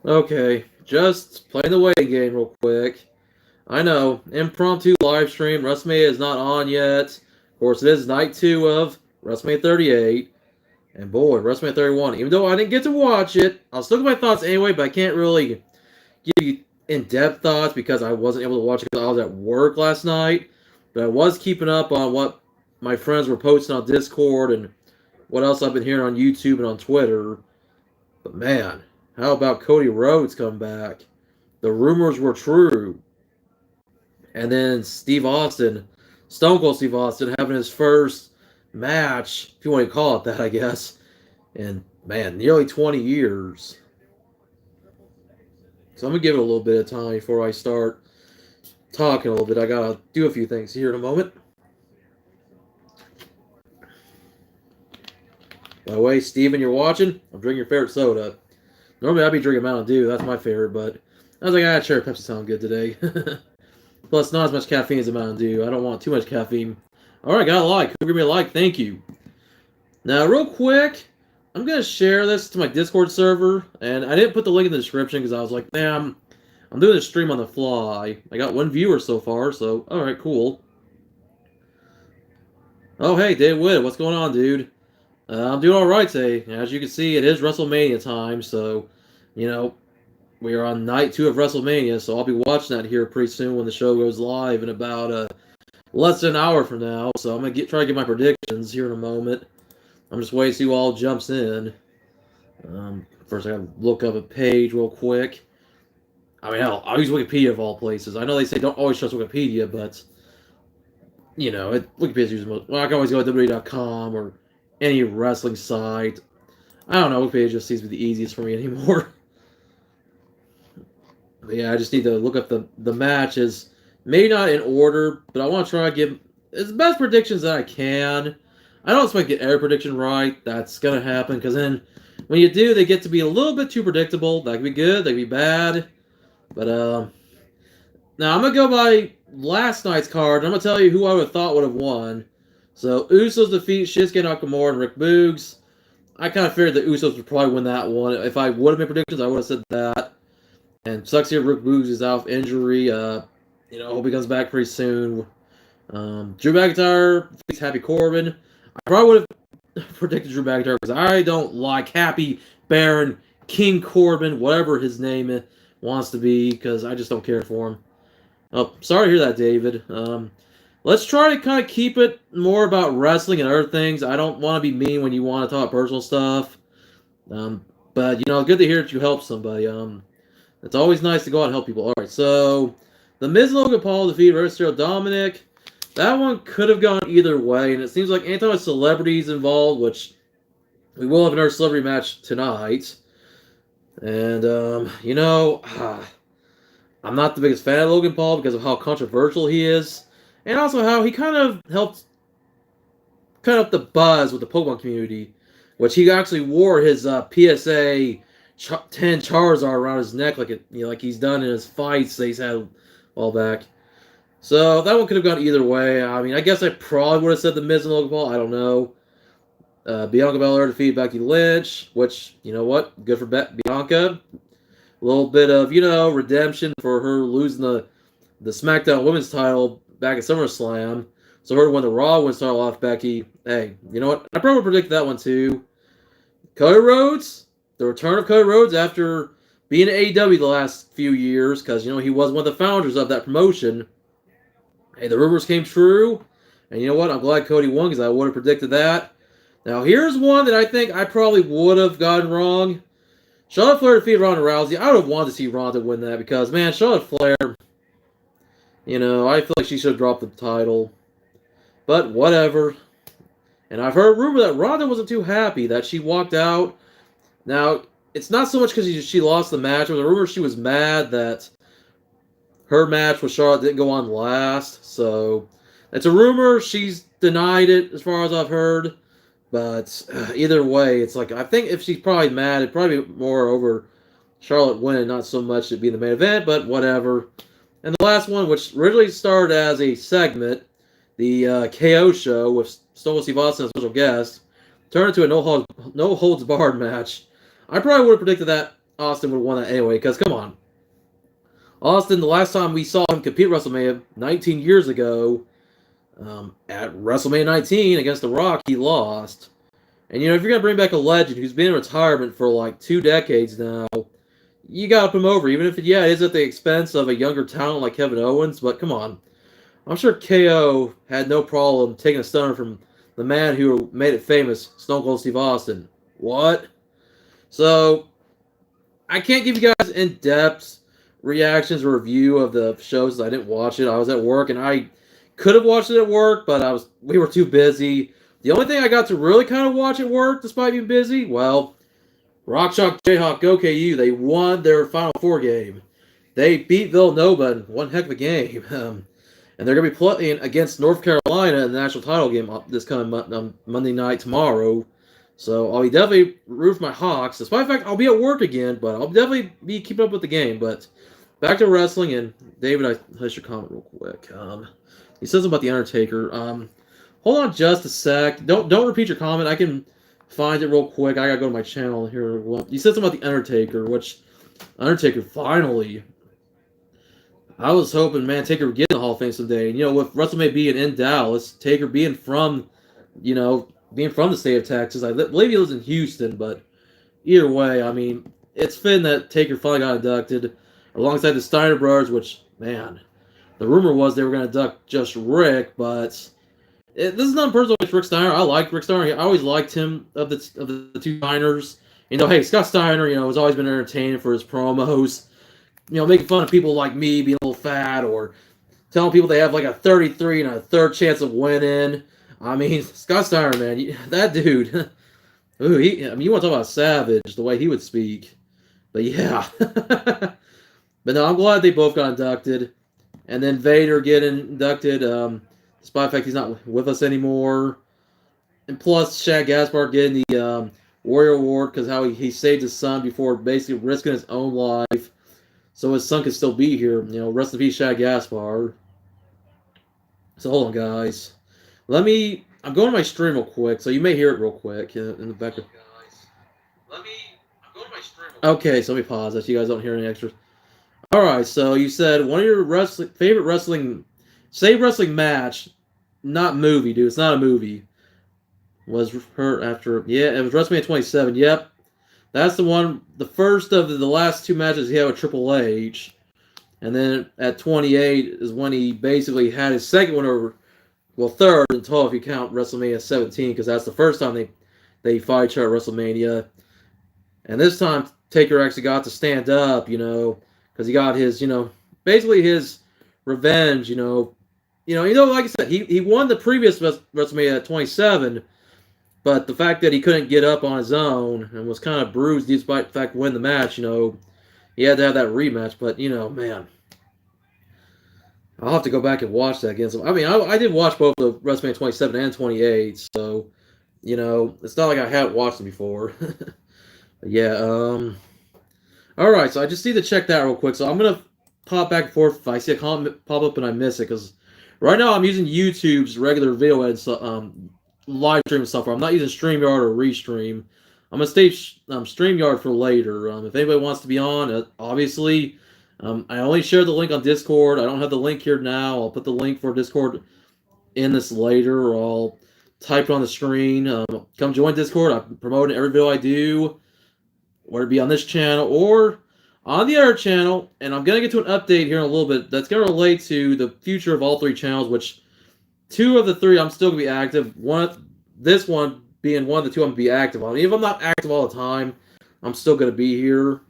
Okay, just playing the waiting game real quick. I know, impromptu live stream. WrestleMania is not on yet. Of course, it is night 2 of WrestleMania 38. And boy, WrestleMania 31. Even though I didn't get to watch it, I'll still get my thoughts anyway, but I can't really give you in-depth thoughts because I wasn't able to watch it because I was at work last night. But I was keeping up on what my friends were posting on Discord and what else I've been hearing on YouTube and on Twitter. But man, how about Cody Rhodes come back? The rumors were true. And then Steve Austin, Stone Cold Steve Austin, having his first match, if you want to call it that, I guess, in, man, nearly 20 years. So I'm going to give it a little bit of time before I start talking a little bit. I got to do a few things here in a moment. By the way, Steven, you're watching, I'm drinking your favorite soda. Normally I'd be drinking Mountain Dew, that's my favorite, but I was like, sure, Pepsi sounds good today. Plus, not as much caffeine as a Mountain Dew. I don't want too much caffeine. Alright, got a like. Give me a like, thank you. Now, real quick, I'm going to share this to my Discord server, and I didn't put the link in the description because I was like, man, I'm doing this stream on the fly. I got 1 viewer so far, so, alright, cool. Oh, hey, Dave Witt, what's going on, dude? I'm doing alright today. As you can see, it is WrestleMania time, so, you know, we are on night 2 of WrestleMania, so I'll be watching that here pretty soon when the show goes live in about less than an hour from now. So I'm going to try to get my predictions here in a moment. I'm just waiting to see who all jumps in. First, I got to look up a page real quick. I mean, hell, I'll use Wikipedia of all places. I know they say don't always trust Wikipedia, but, you know, Wikipedia's using most. Well, I can always go to WWE.com or any wrestling site. I don't know, Wikipedia just seems to be the easiest for me anymore. But yeah, I just need to look up the matches. Maybe not in order, but I want to try to give as best predictions that I can. I don't expect to get every prediction right. That's going to happen, because then when you do, they get to be a little bit too predictable. That could be good, that could be bad. But, now I'm going to go by last night's card, and I'm going to tell you who I would have thought would have won. So, Usos defeat Shinsuke Nakamura and Rick Boogs. I kind of figured the Usos would probably win that one. If I would have made predictions, I would have said that. And sucks here, Rick Boogs is out of injury. You know, hope he comes back pretty soon. Drew McIntyre beats Happy Corbin. I probably would have predicted Drew McIntyre because I don't like Happy Baron King Corbin, whatever his name wants to be, because I just don't care for him. Oh, sorry to hear that, David. Let's try to kind of keep it more about wrestling and other things. I don't want to be mean when you want to talk personal stuff. But, you know, good to hear that you help somebody. It's always nice to go out and help people. All right, so the Miz and Logan Paul defeated Rey Mysterio Dominic. That one could have gone either way, and it seems like anytime a celebrity's involved, which we will have another celebrity match tonight. And, you know, I'm not the biggest fan of Logan Paul because of how controversial he is, and also how he kind of helped cut up the buzz with the Pokemon community, which he actually wore his PSA 10 Charizard around his neck like he's done in his fights that he's had a while back. So that one could have gone either way. I mean, I guess I probably would have said the Miz and Logan Paul. I don't know. Bianca Belair defeated Becky Lynch, which, you know what? Good for Bianca. A little bit of, you know, redemption for her losing the SmackDown Women's title back at SummerSlam. So her to win the Raw Women's title off Becky. Hey, you know what? I probably predicted that one too. Cody Rhodes. The return of Cody Rhodes after being at AEW the last few years, because, you know, he was one of the founders of that promotion. Hey, the rumors came true, and you know what? I'm glad Cody won, because I would have predicted that. Now, here's one that I think I probably would have gotten wrong. Charlotte Flair defeated Ronda Rousey. I would have wanted to see Ronda win that, because, man, Charlotte Flair, you know, I feel like she should have dropped the title. But, whatever. And I've heard a rumor that Ronda wasn't too happy that she walked out. Now, it's not so much because she lost the match. It was a rumor she was mad that her match with Charlotte didn't go on last. So, it's a rumor. She's denied it as far as I've heard. But either way, it's like, I think if she's probably mad, it'd probably be more over Charlotte winning, not so much it being the main event, but whatever. And the last one, which originally started as a segment, the KO show with Stone Cold Steve Austin as a special guest, turned into a no holds barred match. I probably would have predicted that Austin would have won that anyway, because come on. Austin, the last time we saw him compete at WrestleMania 19 years ago, at WrestleMania 19 against The Rock, he lost. And, if you're going to bring back a legend who's been in retirement for like 2 decades now, you got to put him over, even if it is at the expense of a younger talent like Kevin Owens, but come on. I'm sure KO had no problem taking a stunner from the man who made it famous, Stone Cold Steve Austin. What? So, I can't give you guys in-depth reactions or review of the shows. I didn't watch it. I was at work, and I could have watched it at work, but we were too busy. The only thing I got to really kind of watch at work, despite being busy, well, Rock Chalk Jayhawk OKU, they won their Final Four game. They beat Villanova in one heck of a game. And they're going to be playing against North Carolina in the national title game this coming Monday night tomorrow. So I'll be definitely root for my Hawks, despite the fact I'll be at work again, but I'll definitely be keeping up with the game. But back to wrestling, and David, I should comment real quick. He says about The Undertaker. Hold on just a sec. Don't repeat your comment. I can find it real quick. I gotta go to my channel here. Well, you said something about The Undertaker, which Undertaker finally. I was hoping, man, Taker would get in the Hall of Fame someday. And, with WrestleMania being in Dallas, Taker being from the state of Texas. I believe he lives in Houston, but either way, I mean, it's fitting that Taker finally got inducted alongside the Steiner brothers, which, man, the rumor was they were going to induct just Rick, but this is not personal with Rick Steiner. I like Rick Steiner. I always liked him of the two Steiners. Hey, Scott Steiner, has always been entertaining for his promos. Making fun of people like me being a little fat, or telling people they have like a 33 and a third chance of winning. I mean, Scott Steiner, man, that dude. Ooh, you want to talk about savage, the way he would speak. But yeah. But no, I'm glad they both got inducted. And then Vader getting inducted, despite the fact he's not with us anymore. And plus, Shad Gaspard getting the Warrior Award because how he saved his son before basically risking his own life. So his son could still be here. Rest in peace, Shad Gaspard. So hold on, guys. I'm going to my stream real quick, so you may hear it real quick in the background. I'm going to my stream real quick. Okay, so let me pause that so you guys don't hear any extras. Alright, so you said one of your favorite wrestling match, not movie, dude. It's not a movie. Was her after, it was WrestleMania 27. Yep. That's the one, the first of the last 2 matches he had with Triple H. And then at 28 is when he basically had his second one over. Well, third in total if you count WrestleMania 17, because that's the first time they fought each other at WrestleMania. And this time, Taker actually got to stand up, because he got his, basically his revenge, like I said, he won the previous WrestleMania at 27, but the fact that he couldn't get up on his own and was kind of bruised despite the fact win the match, he had to have that rematch. But, man. I'll have to go back and watch that again. So, I mean, I did watch both the WrestleMania 27 and 28, so, it's not like I hadn't watched them before. But yeah, alright, so I just need to check that real quick. So I'm going to pop back and forth if I see a comment pop up and I miss it, because right now I'm using YouTube's regular video and live stream software. I'm not using StreamYard or Restream. I'm going to stay StreamYard for later. If anybody wants to be on, obviously... I only shared the link on Discord. I don't have the link here now. I'll put the link for Discord in this later, or I'll type it on the screen. Come join Discord. I promote every video I do, whether it be on this channel or on the other channel. And I'm going to get to an update here in a little bit that's going to relate to the future of all 3 channels, which 2 of the 3 I'm still going to be active. This one being one of the 2 I'm going to be active on. Even if I'm not active all the time, I'm still going to be here.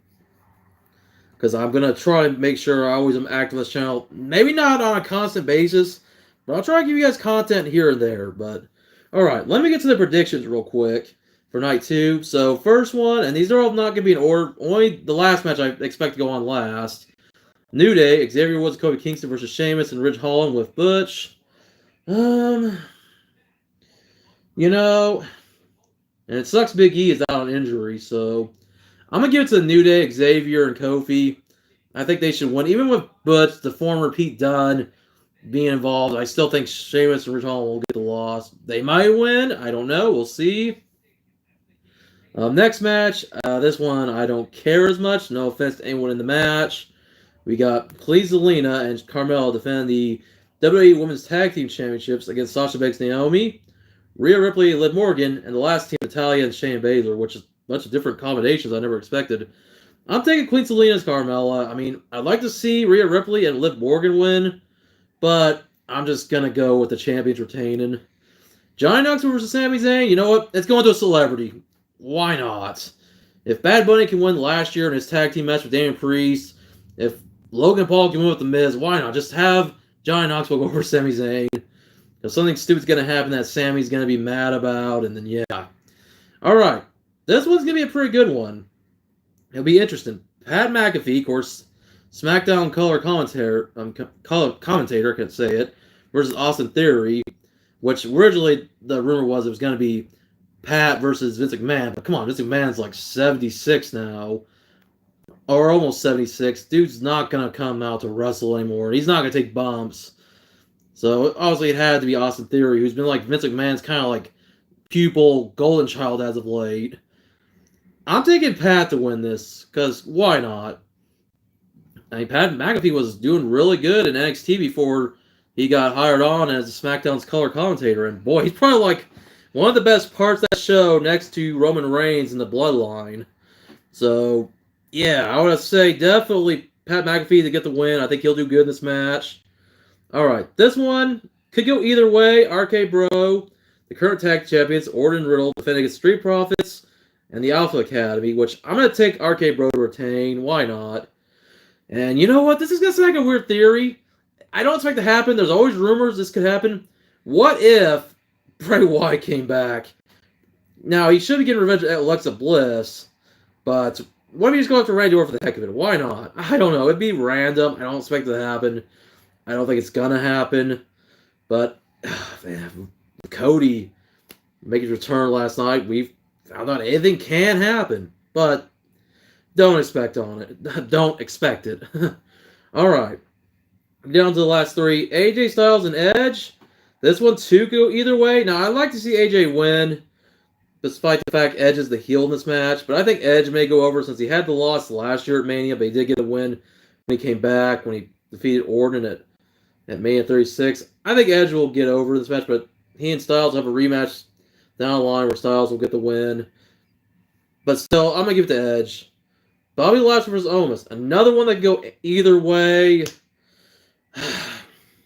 Because I'm going to try to make sure I always am active on this channel. Maybe not on a constant basis, but I'll try to give you guys content here and there. But, alright, let me get to the predictions real quick for night 2. So, first one, and these are all not going to be in order. Only the last match I expect to go on last. New Day, Xavier Woods, Kofi Kingston versus Sheamus and Ridge Holland with Butch. And it sucks Big E is out on injury, so... I'm going to give it to the New Day, Xavier, and Kofi. I think they should win. Even with Butch, the former Pete Dunne, being involved, I still think Sheamus and Ridge Holland will get the loss. They might win. I don't know. We'll see. Next match, this one I don't care as much. No offense to anyone in the match. We got Zelina and Carmella defend the WWE Women's Tag Team Championships against Sasha Banks, Naomi, Rhea Ripley, Liv Morgan, and the last team, Natalya and Shayna Baszler, which is a bunch of different combinations I never expected. I'm taking Queen Zelina's Carmella. I mean, I'd like to see Rhea Ripley and Liv Morgan win, but I'm just going to go with the champions retaining. Johnny Knoxville versus Sami Zayn, you know what? It's going to a celebrity. Why not? If Bad Bunny can win last year in his tag team match with Damian Priest, if Logan Paul can win with The Miz, why not? Just have Johnny Knoxville go over Sami Zayn. If something stupid's going to happen that Sammy's going to be mad about, and then yeah. Alright, this one's going to be a pretty good one. It'll be interesting. Pat McAfee, of course, SmackDown commentator, can't say it, versus Austin Theory, which originally the rumor was it was going to be Pat versus Vince McMahon, but come on, Vince McMahon's like 76 now, or almost 76. Dude's not going to come out to wrestle anymore. He's not going to take bumps. So obviously it had to be Austin Theory, who's been like Vince McMahon's kind of like pupil, golden child as of late. I'm taking Pat to win this, because why not? I mean, Pat McAfee was doing really good in NXT before he got hired on as SmackDown's color commentator, and boy, he's probably like one of the best parts of that show next to Roman Reigns in the Bloodline. So, yeah, I would say definitely Pat McAfee to get the win. I think he'll do good in this match. Alright, this one could go either way. RK Bro, the current tag champions, Orton and Riddle, defending against Street Profits and the Alpha Academy, which I'm going to take RK Bro to retain. Why not? And you know what? This is going to sound like a weird theory. I don't expect it to happen. There's always rumors this could happen. What if Bray Wyatt came back? Now, he should be getting revenge at Alexa Bliss, but what if he just go after Randy Orton for the heck of it? Why not? I don't know. It'd be random. I don't expect it to happen. I don't think it's going to happen. But, man, Cody making his return last night, we found out anything can happen. But don't expect on it. Don't expect it. All right. Down to the last three. AJ Styles and Edge. This one, too, go either way. Now, I'd like to see AJ win, despite the fact Edge is the heel in this match. But I think Edge may go over since he had the loss last year at Mania, but he did get a win when he came back, when he defeated Orton at Mania 36. I think Edge will get over this match, but he and Styles have a rematch down the line where Styles will get the win. But still, I'm going to give it to Edge. Bobby Lashley versus Omos. Another one that can go either way.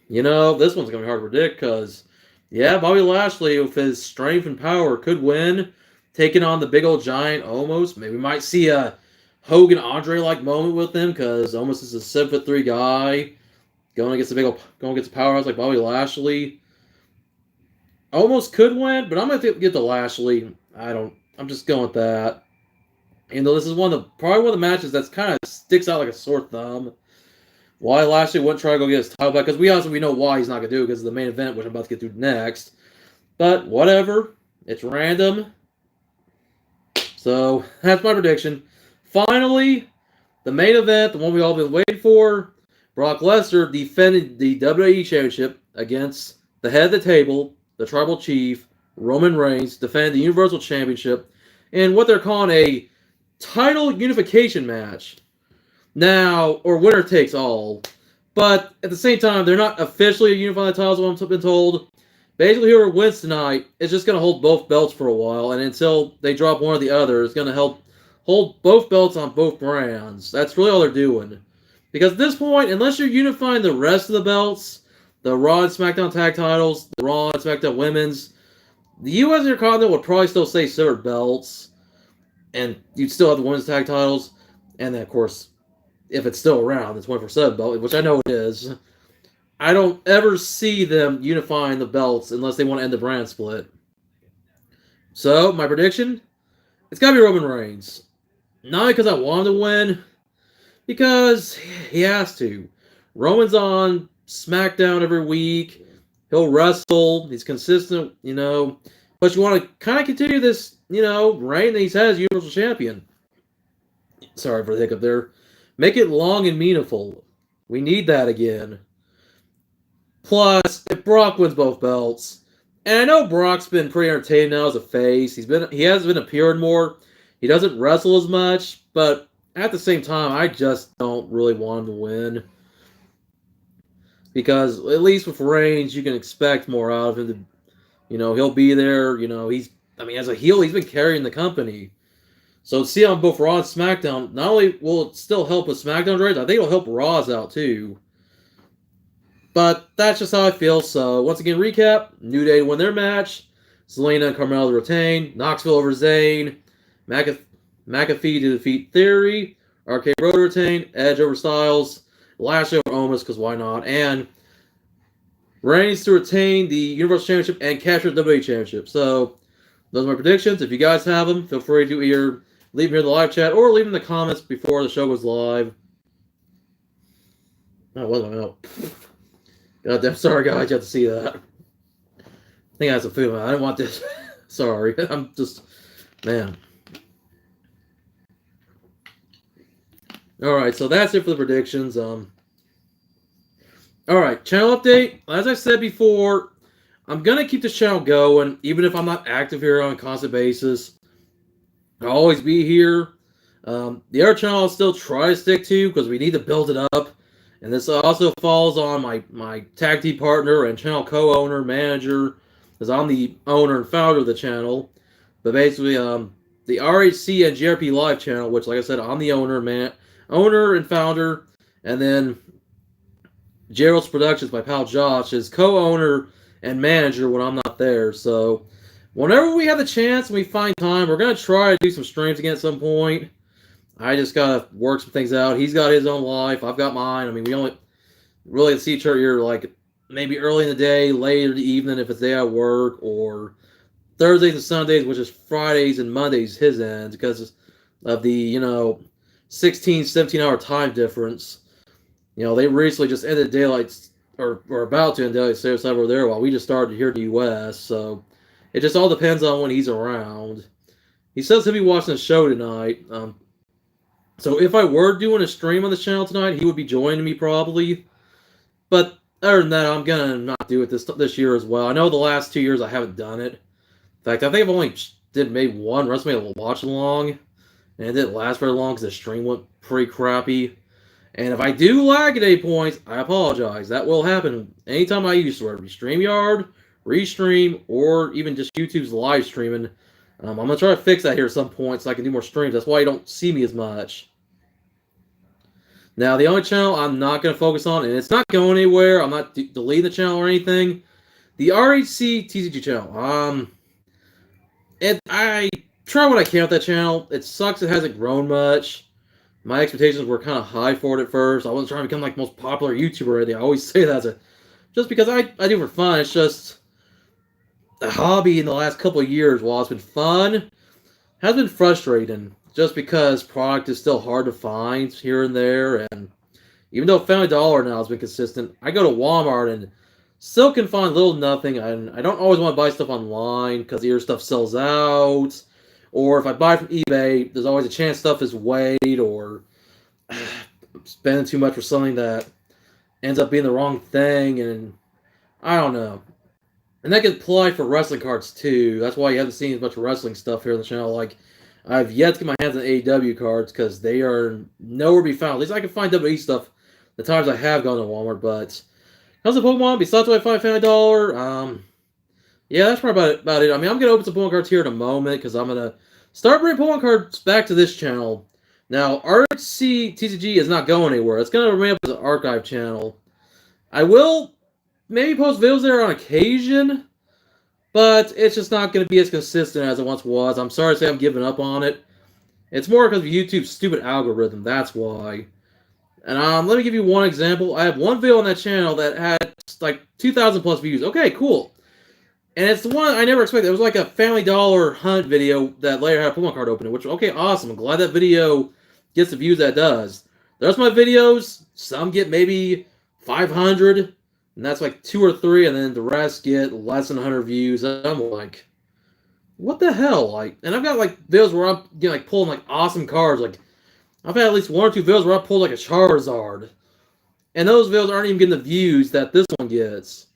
You know, this one's going to be hard to predict because, yeah, Bobby Lashley, with his strength and power, could win, taking on the big old giant Omos. Maybe we might see a Hogan-Andre-like moment with him because Omos is a 7'3" guy going against the powerhouse like Bobby Lashley. Omos could win, but I'm going to get the Lashley. I'm just going with that. And though this is probably one of the matches that's kind of sticks out like a sore thumb. Why Lashley wouldn't try to go get his title back, because we know why he's not going to do it, because of the main event, which I'm about to get through next. But whatever. It's random. So, that's my prediction. Finally, the main event, the one we all been waiting for, Brock Lesnar defended the WWE Championship against the head of the table, the Tribal Chief, Roman Reigns, defending the Universal Championship in what they're calling a title unification match. Now, or winner takes all. But at the same time, they're not officially unifying the titles, what I've been told. Basically, whoever wins tonight is just going to hold both belts for a while, and until they drop one or the other, it's going to help hold both belts on both brands. That's really all they're doing. Because at this point, unless you're unifying the rest of the belts, the Raw and SmackDown tag titles, the Raw and SmackDown women's, the U.S. Intercontinental would probably still say separate belts, and you'd still have the women's tag titles, and then, of course, if it's still around, the 24/7 belt, which I know it is. I don't ever see them unifying the belts unless they want to end the brand split. So, my prediction, it's got to be Roman Reigns. Not because I want him to win, because he has to. Roman's on SmackDown every week. He'll wrestle. He's consistent, But you want to kind of continue this, reign that he's had as Universal Champion. Sorry for the hiccup there. Make it long and meaningful. We need that again. Plus, if Brock wins both belts, and I know Brock's been pretty entertaining now as a face. He has been appearing more. He doesn't wrestle as much, but at the same time, I just don't really want him to win. Because at least with Reigns, you can expect more out of him. He'll be there. As a heel, he's been carrying the company. So to see on both Raw and SmackDown, not only will it still help with SmackDown ratings, I think it'll help Raw's out too. But that's just how I feel. So once again, recap: New Day to win their match, Zelina and Carmella to retain, Knoxville over Zayn, McAfee to defeat Theory, RK Bro to retain, Edge over Styles, Lashley over Omos because why not, and Reigns to retain the Universal Championship and capture the WWE Championship. So those are my predictions. If you guys have them, feel free to either leave them here in the live chat or leave them in the comments before the show goes live. Oh, what am I out? God damn, sorry guys, you have to see that. I think I have some food. I didn't want this. Sorry, I'm just, man. Alright, so that's it for the predictions. Alright, channel update. As I said before, I'm going to keep this channel going, even if I'm not active here on a constant basis. I'll always be here. The other channel I'll still try to stick to, because we need to build it up. And this also falls on my tag team partner and channel co-owner, manager, because I'm the owner and founder of the channel. But basically, the RHC and GRP Live channel, which, like I said, I'm the owner and founder, and then Gerald's Productions, my pal Josh, is co-owner and manager when I'm not there. So whenever we have the chance and we find time, we're going to try to do some streams again at some point. I just got to work some things out. He's got his own life. I've got mine. I mean, we only really see each other here like maybe early in the day, late in the evening if it's day at work, or Thursdays and Sundays, which is Fridays and Mondays his end because of the, 16, 17-hour time difference. They recently just ended daylight, or about to end daylight savings over there while we just started here in the U.S., so it just all depends on when he's around. He says he'll be watching the show tonight. So if I were doing a stream on the channel tonight, he would be joining me probably. But other than that, I'm going to not do it this year as well. I know the last 2 years I haven't done it. In fact, I think I've only did maybe one WrestleMania watch along. And it didn't last very long because the stream went pretty crappy. And if I do lag at any points, I apologize. That will happen anytime I use whether it be StreamYard, Restream, or even just YouTube's live streaming. I'm going to try to fix that here at some point so I can do more streams. That's why you don't see me as much. Now, the only channel I'm not going to focus on, and it's not going anywhere, I'm not deleting the channel or anything, the RHC TCG channel. I try what I can with that channel. It sucks it hasn't grown much. My expectations were kind of high for it at first. I wasn't trying to become like the most popular YouTuber or anything. I always say that just because I do it for fun. It's just a hobby in the last couple of years. While it's been fun, has been frustrating just because product is still hard to find here and there. And even though Family Dollar now has been consistent, I go to Walmart and still can find little nothing. And I don't always want to buy stuff online because either stuff sells out, or if I buy from eBay, there's always a chance stuff is weighed, or spending too much for something that ends up being the wrong thing, and I don't know. And that can apply for wrestling cards too. That's why you haven't seen as much wrestling stuff here on the channel. Like, I've yet to get my hands on AEW cards because they are nowhere to be found. At least I can find WWE stuff the times I have gone to Walmart, but how's the Pokemon? Besides what I find Family Dollar, yeah, that's probably about it. I mean, I'm going to open some Pokemon cards here in a moment because I'm going to start bringing Pokemon cards back to this channel. Now, RHC TCG is not going anywhere. It's going to remain up as an archive channel. I will maybe post videos there on occasion, but it's just not going to be as consistent as it once was. I'm sorry to say I'm giving up on it. It's more because of YouTube's stupid algorithm. That's why. And let me give you one example. I have one video on that channel that had like 2,000 plus views. Okay, cool. And it's the one I never expected. It was like a Family Dollar hunt video that later had a Pokemon card opening, which, okay, awesome. I'm glad that video gets the views that it does. The rest of my videos, some get maybe 500, and that's like 2 or 3, and then the rest get less than 100 views. And I'm like, what the hell? Like, and I've got like videos where I'm like pulling like awesome cards. Like, I've had at least 1 or 2 videos where I pulled like a Charizard, and those videos aren't even getting the views that this one gets.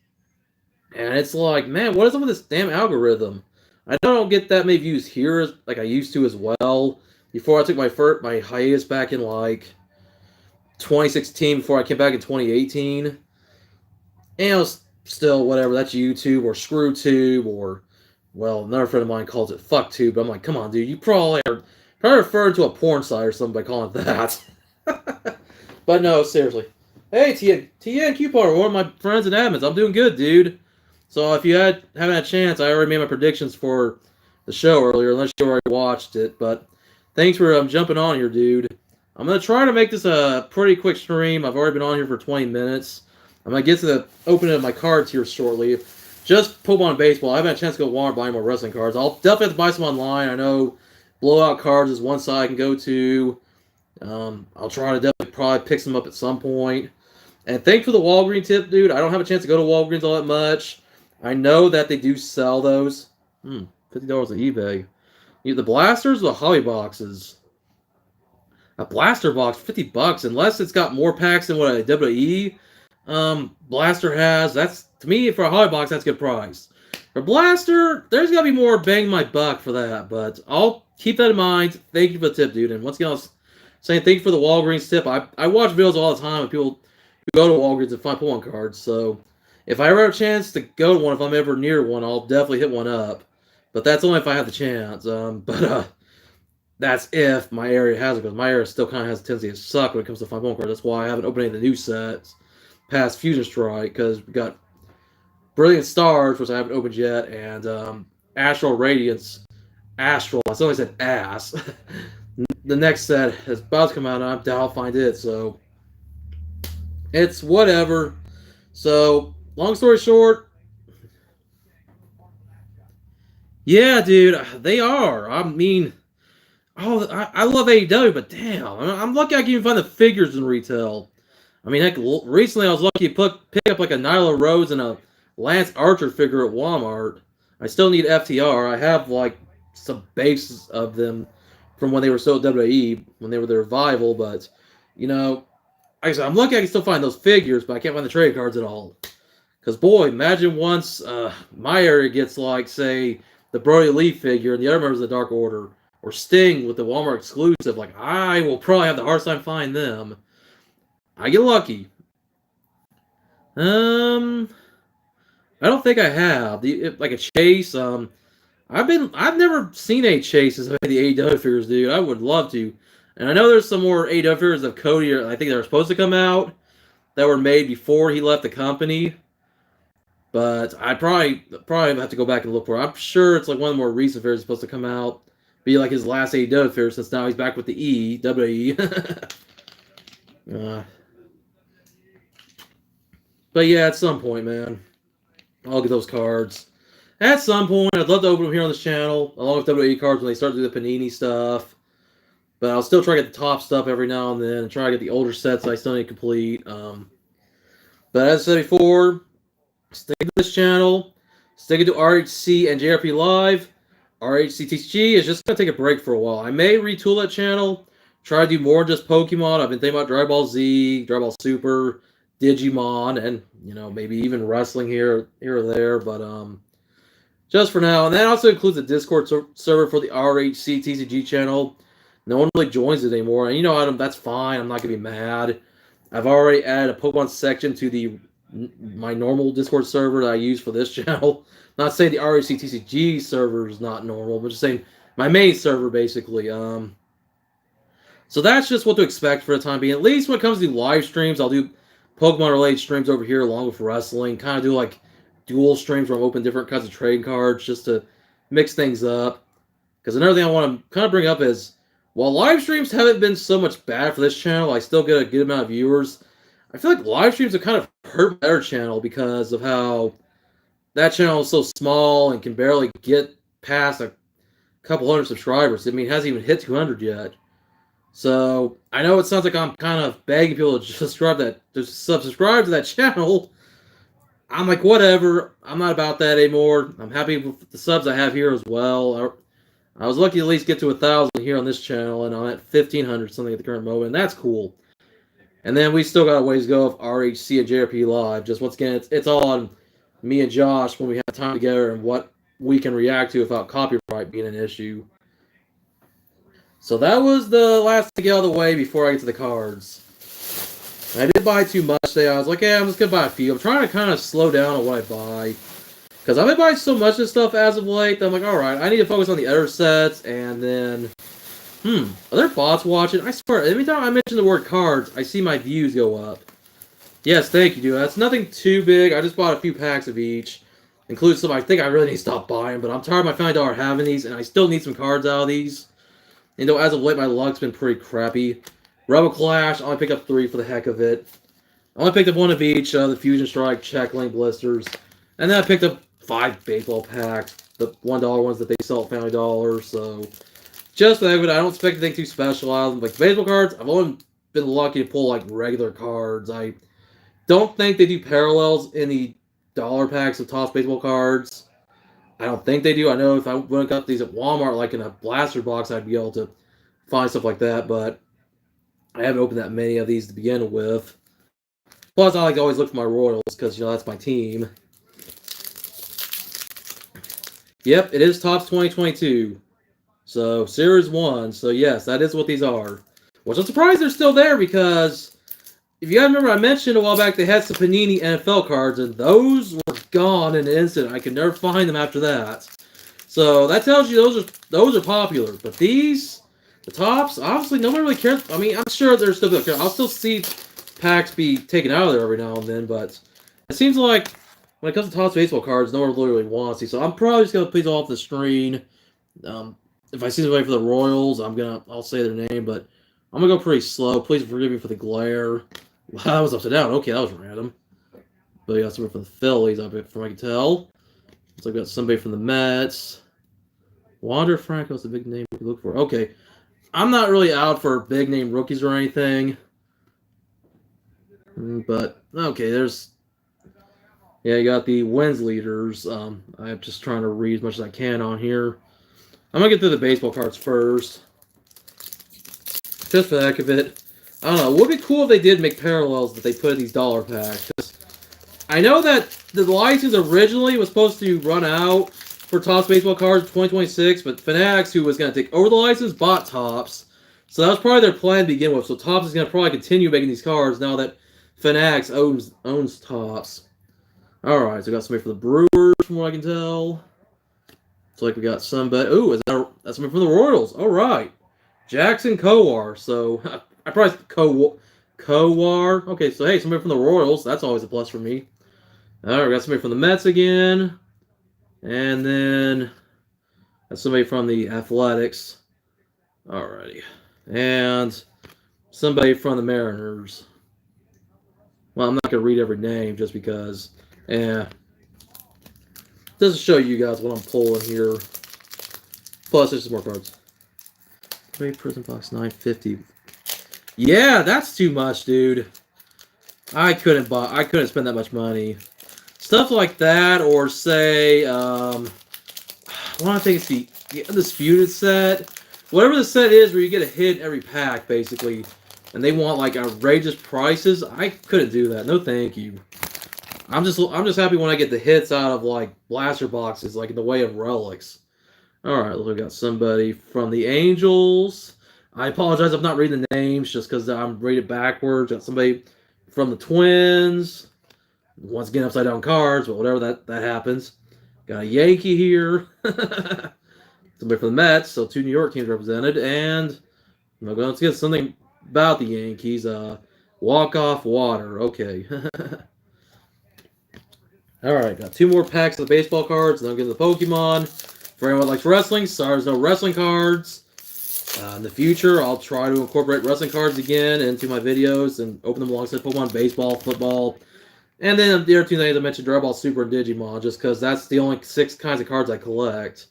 And it's like, man, what is up with this damn algorithm? I don't get that many views here like I used to as well. Before I took my hiatus back in like 2016, before I came back in 2018, and it was still whatever. That's YouTube or ScrewTube or, well, another friend of mine calls it FuckTube. But I'm like, come on, dude, you probably are referring to a porn site or something by calling it that. But no, seriously. Hey, TN Part, one of my friends and admins. I'm doing good, dude. So if you haven't had a chance, I already made my predictions for the show earlier, unless you already watched it. But thanks for jumping on here, dude. I'm going to try to make this a pretty quick stream. I've already been on here for 20 minutes. I'm going to get to the opening of my cards here shortly. Just Pokemon Baseball. I haven't had a chance to go to Walmart buy more wrestling cards. I'll definitely have to buy some online. I know Blowout Cards is one site I can go to. I'll try to definitely probably pick some up at some point. And thanks for the Walgreens tip, dude. I don't have a chance to go to Walgreens all that much. I know that they do sell those. $50 on eBay. The blasters or the hobby boxes? A blaster box, $50, unless it's got more packs than what a WWE blaster has. That's, to me, for a hobby box, that's a good price. For blaster, there's got to be more bang my buck for that, but I'll keep that in mind. Thank you for the tip, dude. And once again, I was saying thank you for the Walgreens tip. I watch videos all the time of people who go to Walgreens and find Pokemon cards, so if I ever have a chance to go to one, if I'm ever near one, I'll definitely hit one up. But that's only if I have the chance. That's if my area has it, because my area still kind of has a tendency to suck when it comes to find Pokemon cards. That's why I haven't opened any of the new sets past Fusion Strike, because we got Brilliant Stars, which I haven't opened yet, and Astral Radiance. Astral, I only said ass. The next set is about to come out, and I doubt I'll find it, so it's whatever. So, long story short, yeah, dude, they are. I mean, I love AEW, but damn, I'm lucky I can even find the figures in retail. I mean, heck, recently I was lucky to pick up like a Nyla Rose and a Lance Archer figure at Walmart. I still need FTR. I have like some bases of them from when they were still at WWE, when they were the Revival, but, you know, like I said, I'm lucky I can still find those figures, but I can't find the trade cards at all. Because, boy, imagine once my area gets, like, say, the Brody Lee figure and the other members of the Dark Order, or Sting with the Walmart exclusive, like, I will probably have the hardest time finding them. I get lucky. I don't think I have. Like a Chase, I've never seen a Chase as the AEW figures, dude. I would love to. And I know there's some more AEW figures of Cody, I think they were supposed to come out, that were made before he left the company. But I probably have to go back and look for it. I'm sure it's like one of the more recent figures supposed to come out. Be like his last AEW figure, since now he's back with the WWE. But yeah, at some point, man, I'll get those cards. At some point, I'd love to open them here on this channel, along with WWE cards when they start to do the Panini stuff. But I'll still try to get the top stuff every now and then, and try to get the older sets I still need to complete. But as I said before, stick to this channel, stick it to RHC and JRP Live. RHCTG is just going to take a break for a while. I may retool that channel, try to do more than just Pokemon. I've been thinking about Dragon Ball Z, Dragon Ball Super, Digimon, and, you know, maybe even wrestling here or there. But just for now. And that also includes a Discord server for the RHC TCG channel. No one really joins it anymore. And you know, Adam, that's fine. I'm not going to be mad. I've already added a Pokemon section to my normal Discord server that I use for this channel. Not saying the RHC TCG server is not normal, but just saying my main server, basically. So that's just what to expect for the time being. At least when it comes to live streams, I'll do Pokemon-related streams over here along with wrestling. Kind of do like dual streams where I'm open different kinds of trading cards just to mix things up. Because another thing I want to kind of bring up is, while live streams haven't been so much bad for this channel, I still get a good amount of viewers. I feel like live streams have kind of hurt my other channel because of how that channel is so small and can barely get past a couple hundred subscribers. I mean, it hasn't even hit 200 yet. So I know it sounds like I'm kind of begging people to subscribe to that channel. I'm like, whatever. I'm not about that anymore. I'm happy with the subs I have here as well. I was lucky to at least get to 1,000 here on this channel, and I'm at 1,500 something at the current moment, and that's cool. And then we still got a ways to go of RHC and JRP Live. Just once again, it's all on me and Josh when we have time together and what we can react to without copyright being an issue. So that was the last to get out of the way before I get to the cards. I didn't buy too much today. I was like, I'm just going to buy a few. I'm trying to kind of slow down on what I buy. Because I've been buying so much of this stuff as of late that I'm like, alright, I need to focus on the other sets. And then, are there bots watching? I swear, every time I mention the word cards, I see my views go up. Yes, thank you, dude. That's nothing too big. I just bought a few packs of each. Includes some I think I really need to stop buying. But I'm tired of my $50 having these. And I still need some cards out of these. You know, as of late, my luck's been pretty crappy. Rebel Clash, I only picked up 3 for the heck of it. I only picked up 1 of each, the Fusion Strike, Check Link Blisters. And then I picked up 5 baseball packs, the $1 ones that they sell at $50, so... Just for the heck of it, I don't expect anything too special out of them. Like, the baseball cards, I've only been lucky to pull, like, regular cards. I don't think they do parallels in the dollar packs of Topps baseball cards. I don't think they do. I know if I would have got these at Walmart, like in a blaster box, I'd be able to find stuff like that, but I haven't opened that many of these to begin with. Plus, I like to always look for my Royals, because, you know, that's my team. Yep, it is Topps 2022. So, Series 1. So, yes, that is what these are. Which I'm surprised they're still there, because if you guys remember, I mentioned a while back they had some Panini NFL cards, and those were gone in an instant. I could never find them after that. So that tells you those are popular. But these, the Topps, obviously nobody really cares. I mean, I'm sure there's still people. I'll still see packs be taken out of there every now and then, but it seems like when it comes to Topps baseball cards, no one really wants these. So I'm probably just gonna put these off the screen. If I see somebody for the Royals, I'll say their name, but I'm gonna go pretty slow. Please forgive me for the glare. Wow, that was upside down. Okay, that was random. But we got somebody from the Phillies, from what I can tell. Looks like we got somebody from the Mets. Wander Franco's the big name we look for. Okay. I'm not really out for big name rookies or anything. But, okay, there's... Yeah, you got the wins leaders. I'm just trying to read as much as I can on here. I'm going to get through the baseball cards first. Just for the heck of it. I don't know. It would be cool if they did make parallels that they put in these dollar packs. I know that the license originally was supposed to run out for Topps baseball cards in 2026, but Fanatics, who was going to take over the license, bought Topps. So that was probably their plan to begin with. So Topps is going to probably continue making these cards now that Fanatics owns Topps. Alright, so we got somebody for the Brewers, from what I can tell. Looks like we got somebody... Ooh, that's somebody from the Royals. Alright. Jackson Kowar. So, I probably Kowar. Okay, so hey, somebody from the Royals. That's always a plus for me. Alright, we got somebody from the Mets again. And then that's somebody from the Athletics. Alrighty. And somebody from the Mariners. Well, I'm not going to read every name just because, just to show you guys what I'm pulling here. Plus, there's some more cards. Great Prison Box 950. Yeah, that's too much, dude. I couldn't spend that much money. Stuff like that, or say, I want to think it's the Undisputed set. Whatever the set is where you get a hit every pack, basically, and they want, like, outrageous prices, I couldn't do that. No thank you. I'm just happy when I get the hits out of, like, blaster boxes, like, in the way of relics. Alright, look, we got somebody from the Angels. I apologize, I'm not reading the names just because I'm reading it backwards. Got somebody from the Twins. Once again, upside down cards, but whatever, that happens. Got a Yankee here. Somebody from the Mets, so 2 New York teams represented. And let's get something about the Yankees. Walk-off water. Okay. Alright, got 2 more packs of the baseball cards, and then I'll get the Pokemon. For anyone that likes wrestling, sorry there's no wrestling cards. In the future, I'll try to incorporate wrestling cards again into my videos and open them alongside Pokemon, baseball, football. And then the other 2 names I mentioned, Dragon Ball Super and Digimon, just because that's the only 6 kinds of cards I collect.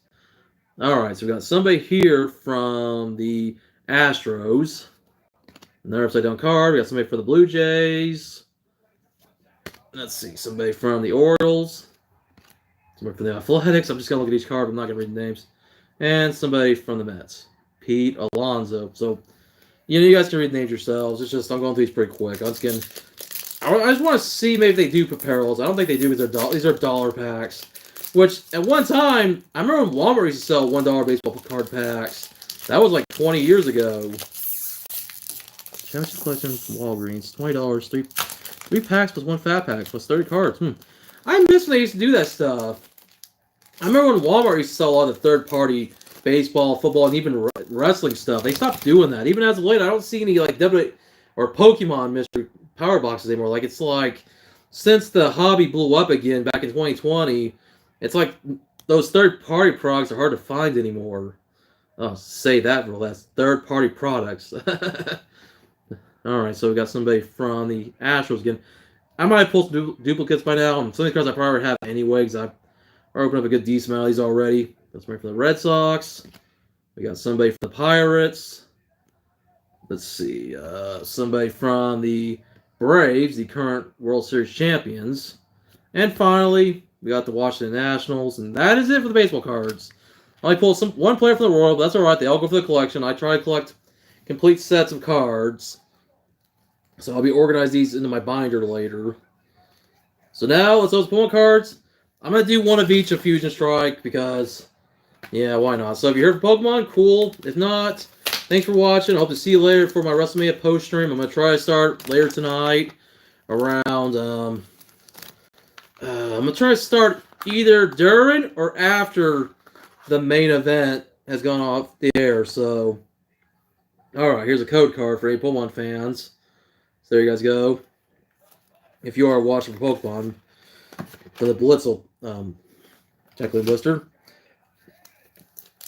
Alright, so we got somebody here from the Astros. Another upside down card. We got somebody for the Blue Jays. Let's see, somebody from the Orioles. Somebody from the Athletics. I'm just going to look at each card. I'm not going to read the names. And somebody from the Mets. Pete Alonso. So, you guys can read the names yourselves. It's just, I'm going through these pretty quick. I just want to see maybe if they do put parallels. I don't think they do because these are dollar packs. Which, at one time, I remember when Walmart used to sell $1 baseball card packs. That was like 20 years ago. Championship collection from Walgreens, $20, three packs plus one fat pack plus 30 cards. I miss when they used to do that stuff. I remember when Walmart used to sell a lot of third-party baseball, football, and even wrestling stuff. They stopped doing that. Even as of late, I don't see any like W or Pokemon mystery power boxes anymore. Like, it's like, since the hobby blew up again back in 2020, it's like those third-party products are hard to find anymore. I'll say that real less. Third-party products. Alright, so we got somebody from the Astros again. I might have pulled some duplicates by now. Some of the cards I probably have anyway, because I've opened up a good decent amount of these already. Got somebody for the Red Sox. We got somebody for the Pirates. Let's see. Somebody from the Braves, the current World Series champions. And finally, we got the Washington Nationals. And that is it for the baseball cards. I only pulled one player from the Royal, but that's alright. They all go for the collection. I try to collect complete sets of cards. So I'll be organizing these into my binder later. So now, let's open Pokemon cards. I'm going to do one of each of Fusion Strike because, yeah, why not? So if you're here for Pokemon, cool. If not, thanks for watching. I hope to see you later for my WrestleMania post stream. I'm going to try to start later tonight around, I'm going to try to start either during or after the main event has gone off the air. So, alright, here's a code card for any Pokemon fans. So there you guys go. If you are watching for Pokemon, for the Blitzel Technically Blister.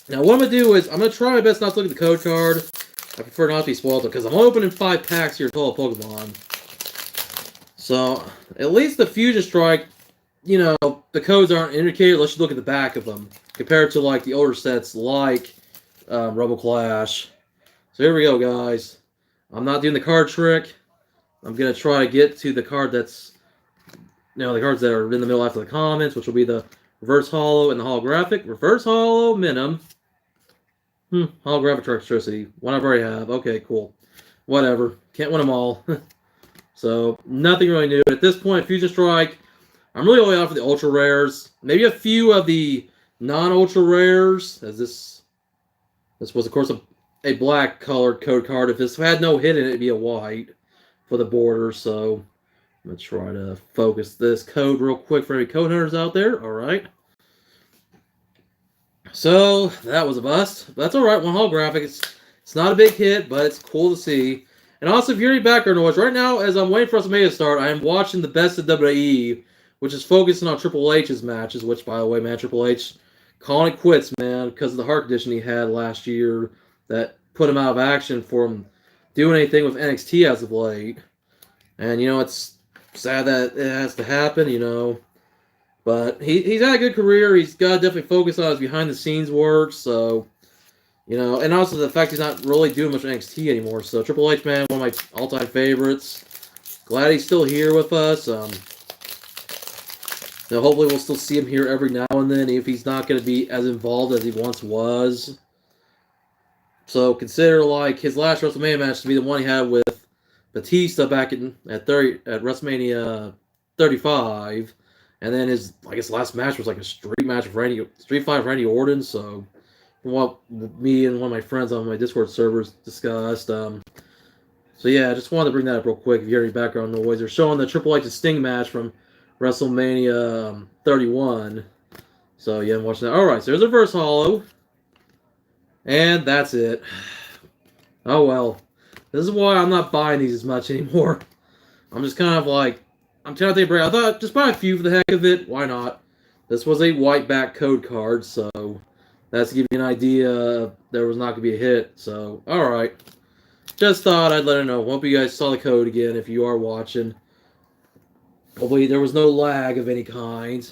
Now what I'm going to do is, I'm going to try my best not to look at the code card. I prefer not to be spoiled because I'm opening 5 packs here total Pokemon. So, at least the Fusion Strike, you know, the codes aren't indicated unless you look at the back of them. Compared to like the older sets like Rebel Clash. So here we go, guys. I'm not doing the card trick. I'm going to try to get to the card that's, you know, the cards that are in the middle after the comments, which will be the Reverse Holo and the Holographic. Reverse Holo, Minim. Holographic Electricity. One I already have. Okay, cool. Whatever. Can't win them all. So, nothing really new. At this point, Fusion Strike, I'm really only out for the Ultra Rares. Maybe a few of the non-Ultra Rares, as this was, of course, a black colored code card. If this had no hit in it, it'd be a white for the border. So I'm going to try to focus this code real quick for any code hunters out there. All right. So that was a bust. That's all right. One holographic. It's not a big hit, but it's cool to see. And also, if you hear any background noise, right now, as I'm waiting for WrestleMania to start, I am watching the Best of WWE, which is focusing on Triple H's matches, which, by the way, man, Triple H calling it quits, man, because of the heart condition he had last year that put him out of action for him doing anything with NXT as of late. And, you know, it's sad that it has to happen, you know. But he's had a good career. He's got to definitely focus on his behind-the-scenes work, so, you know. And also the fact he's not really doing much NXT anymore. So, Triple H, man, one of my all-time favorites. Glad he's still here with us. You know, hopefully we'll still see him here every now and then if he's not going to be as involved as he once was. So consider like his last WrestleMania match to be the one he had with Batista back at WrestleMania 35, and then his last match was like a street match with Street Fight with Randy Orton. So from what me and one of my friends on my Discord servers discussed, so yeah, I just wanted to bring that up real quick. If you hear any background noise, they're showing the Triple H and Sting match from WrestleMania 31. So yeah, I'm watching that. All right, so there's a Reverse Holo. And that's it. Oh well. This is why I'm not buying these as much anymore. I'm just kind of like, I'm trying to take a break. I thought, just buy a few for the heck of it. Why not? This was a white back code card, so that's to give you an idea there was not going to be a hit. So, alright. Just thought I'd let her know. Hope you guys saw the code again if you are watching. Hopefully there was no lag of any kind.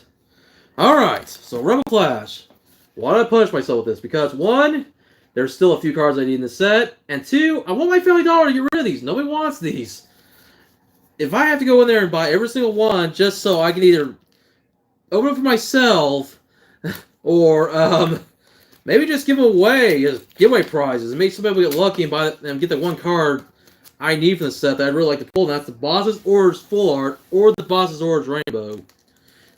Alright, so Rebel Clash. Why did I punish myself with this? Because, one, there's still a few cards I need in the set. And two, I want my Family Dollar to get rid of these. Nobody wants these. If I have to go in there and buy every single one just so I can either open them for myself or maybe just give them away as giveaway prizes and make some people get lucky and buy and get the one card I need for the set that I'd really like to pull. And that's the Boss's Orders Full Art or the Boss's Orders Rainbow.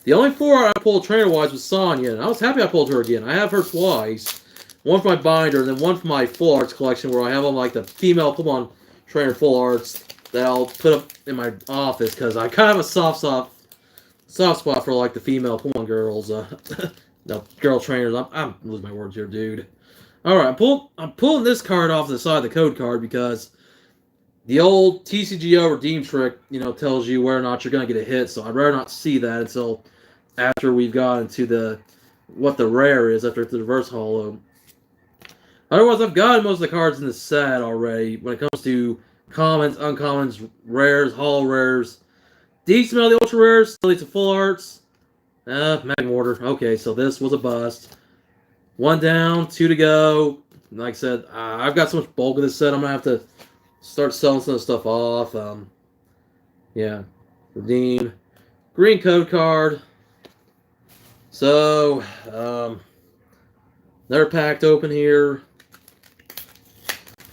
The only 4 I pulled trainer-wise was Sonya, and I was happy I pulled her again. I have her twice. One for my binder, and then one for my full arts collection, where I have all like the female Pokemon trainer full arts that I'll put up in my office, because I kind of have a soft spot for like the female Pokemon girls, no, girl trainers. I'm losing my words here, dude. Alright, I'm pulling this card off the side of the code card because the old TCGO redeem trick, tells you whether or not you're going to get a hit, so I'd rather not see that until after we've gotten to what the rare is, after the reverse holo. Otherwise, I've gotten most of the cards in the set already when it comes to commons, uncommons, rares, holo rares. Decent amount of the ultra rares, still need some full arts. Matching order. Okay, so this was a bust. 1 down, 2 to go. Like I said, I've got so much bulk of this set, I'm going to have to start selling some of the stuff off. Yeah. Redeem. Green code card. So, another pack to open here.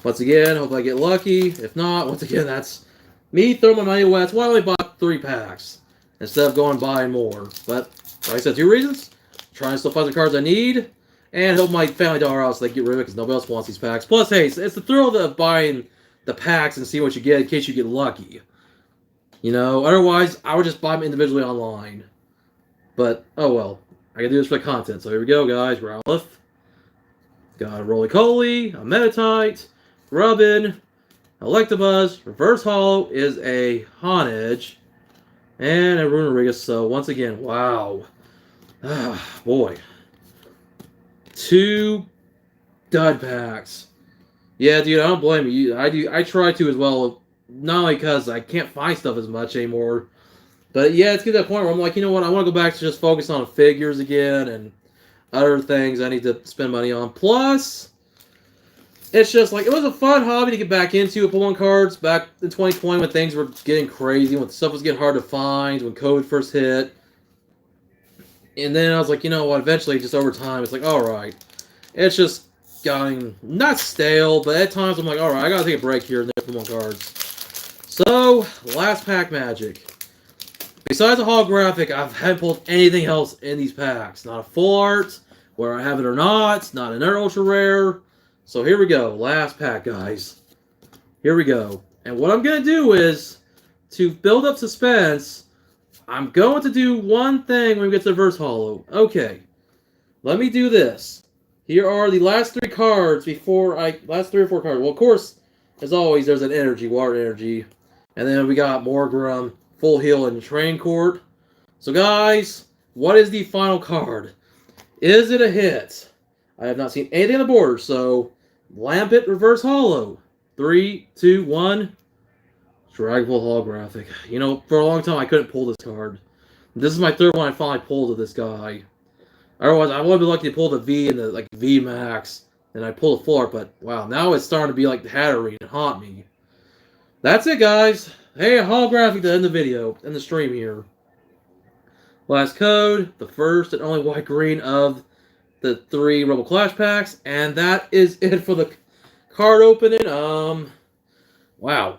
Once again, hope I get lucky. If not, once again, that's me throwing my money away. That's why I only bought 3 packs instead of going buying more. But, like I said, 2 reasons. Trying to still find the cards I need, and help my family dollar out so they get rid of it because nobody else wants these packs. Plus, hey, it's the thrill of buying the packs and see what you get in case you get lucky. Otherwise, I would just buy them individually online. But, oh well. I gotta do this for the content. So here we go, guys. Rowlith. Got a Roly-Coly, a Meditite, Rubbin, Electabuzz, Reverse Holo is a Honedge, and a Runerigus. So once again, wow. Boy. 2 dud packs. Yeah, dude, I don't blame you. I try to as well, not only because I can't find stuff as much anymore, but yeah, it's getting to that point where I'm like, you know what, I want to go back to just focus on figures again and other things I need to spend money on. Plus, it's just like, it was a fun hobby to get back into with Pokemon cards back in 2020 when things were getting crazy, when stuff was getting hard to find, when COVID first hit. And then I was like, you know what, eventually, just over time, it's like, alright, it's just getting, not stale, but at times I'm like, alright, I gotta take a break here and there for Pokemon cards. So, last pack magic. Besides the holographic, I haven't pulled anything else in these packs. Not a full art, where I have it or not, not another ultra rare. So here we go, last pack, guys. Here we go. And what I'm going to do is, to build up suspense, I'm going to do one thing when we get to the reverse holo. Okay, let me do this. Here are the last 3 cards last 3 or 4 cards. Well, of course, as always, there's an energy, water energy. And then we got Morgrem, Full Heal, and Train Court. So guys, what is the final card? Is it a hit? I have not seen anything on the board, so Lampet Reverse Holo. 3, 2, 1. Dragon Ball Holographic. For a long time I couldn't pull this card. This is my 3rd one I finally pulled of this guy. Otherwise, I would have been lucky to pull the V and the V Max, and I pulled a full art, but wow, now it's starting to be like the Hatterene and haunt me. That's it, guys. Hey, a holographic to end the video, end the stream here. Last code, the first and only white-green of the 3 Rebel Clash packs, and that is it for the card opening. Wow.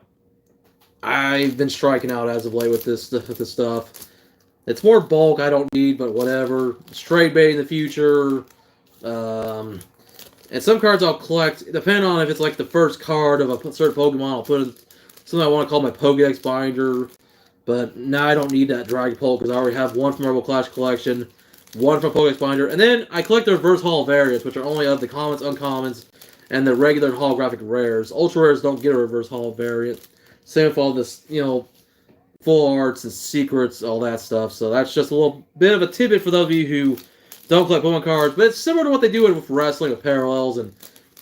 I've been striking out as of late with this stuff. It's more bulk I don't need, but whatever. Straight bait in the future. And some cards I'll collect, depending on if it's like the first card of a certain Pokemon, I'll put it something I want to call my Pokédex binder. But now I don't need that Dragon Pole because I already have one from Rebel Clash collection, one from Pokédex binder, and then I collect the reverse holo variants, which are only of the commons, uncommons, and the regular holographic rares. Ultra rares don't get a reverse holo variant. Same with all this, full arts and secrets, all that stuff. So that's just a little bit of a tidbit for those of you who don't collect Pokemon cards. But it's similar to what they do with wrestling, with parallels, and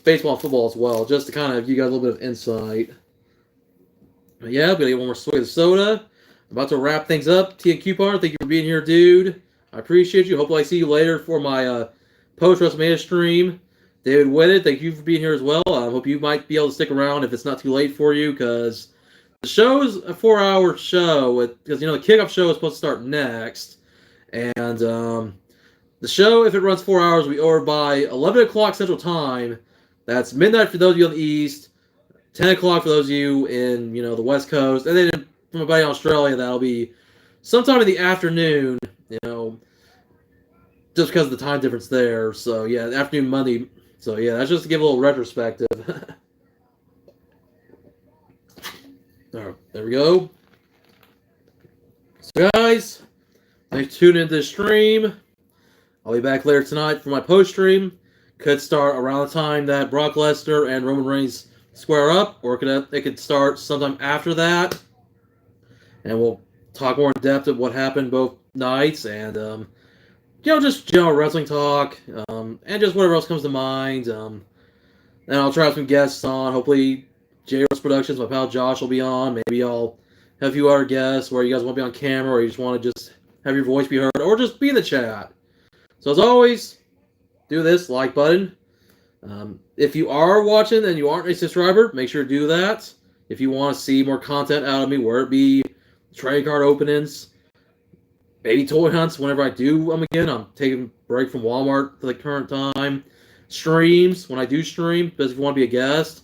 baseball and football as well, just to kind of give you guys a little bit of insight. But yeah, I'm going to get one more swig of soda. I'm about to wrap things up. TNQ Partner, thank you for being here, dude. I appreciate you. Hopefully I see you later for my post-WrestleMania stream. David Whitted, thank you for being here as well. I hope you might be able to stick around if it's not too late for you, because the show is a 4-hour show, because, the kickoff show is supposed to start next. And the show, if it runs 4 hours, will be over by 11 o'clock Central Time. That's midnight for those of you on the East, 10 o'clock for those of you in, the West Coast. And then from my buddy in Australia, that'll be sometime in the afternoon you know, just because of the time difference there. So yeah, afternoon Monday. So yeah, that's just to give a little retrospective. All right, there we go. So guys, thanks for tuning into the stream. I'll be back later tonight for my post stream. Could start around the time that Brock Lesnar and Roman Reigns square up, or it could start sometime after that, and we'll talk more in depth of what happened both nights, and just general wrestling talk, and just whatever else comes to mind. And I'll try some guests on. Hopefully, J-Rose Productions, my pal Josh will be on. Maybe I'll have a few other guests where you guys want to be on camera, or you just want to just have your voice be heard, or just be in the chat. So as always, do this like button. If you are watching and you aren't a subscriber, make sure to do that. If you want to see more content out of me, whether it be trading card openings, maybe toy hunts whenever I do them again. I'm taking a break from Walmart for the current time. Streams when I do stream, because if you want to be a guest.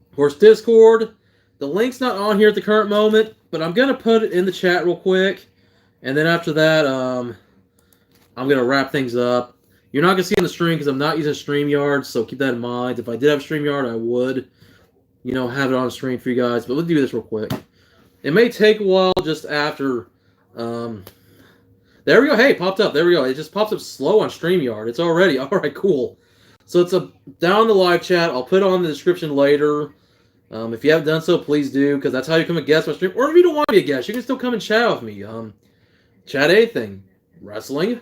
Of course, Discord. The link's not on here at the current moment, but I'm going to put it in the chat real quick. And then after that, I'm going to wrap things up. You're not going to see it in the stream because I'm not using StreamYard, so keep that in mind. If I did have StreamYard, I would, have it on the screen for you guys. But let's do this real quick. It may take a while just after. There we go. Hey, it popped up. There we go. It just pops up slow on StreamYard. It's already. All right, cool. So it's down in the live chat. I'll put it on the description later. If you haven't done so, please do, because that's how you come and guest my stream. Or if you don't want to be a guest, you can still come and chat with me. Chat anything. Wrestling,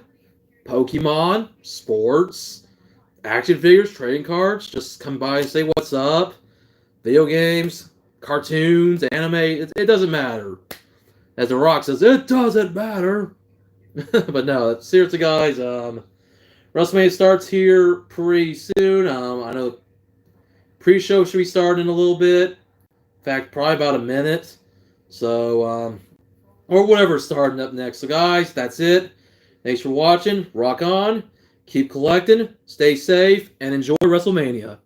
Pokemon, sports, action figures, trading cards. Just come by and say what's up. Video games, cartoons, anime. It doesn't matter. As The Rock says, it doesn't matter. But no, seriously, guys. WrestleMania starts here pretty soon. I know pre-show should be starting in a little bit. In fact, probably about a minute. So, or whatever's starting up next. So, guys, that's it. Thanks for watching. Rock on. Keep collecting. Stay safe. And enjoy WrestleMania.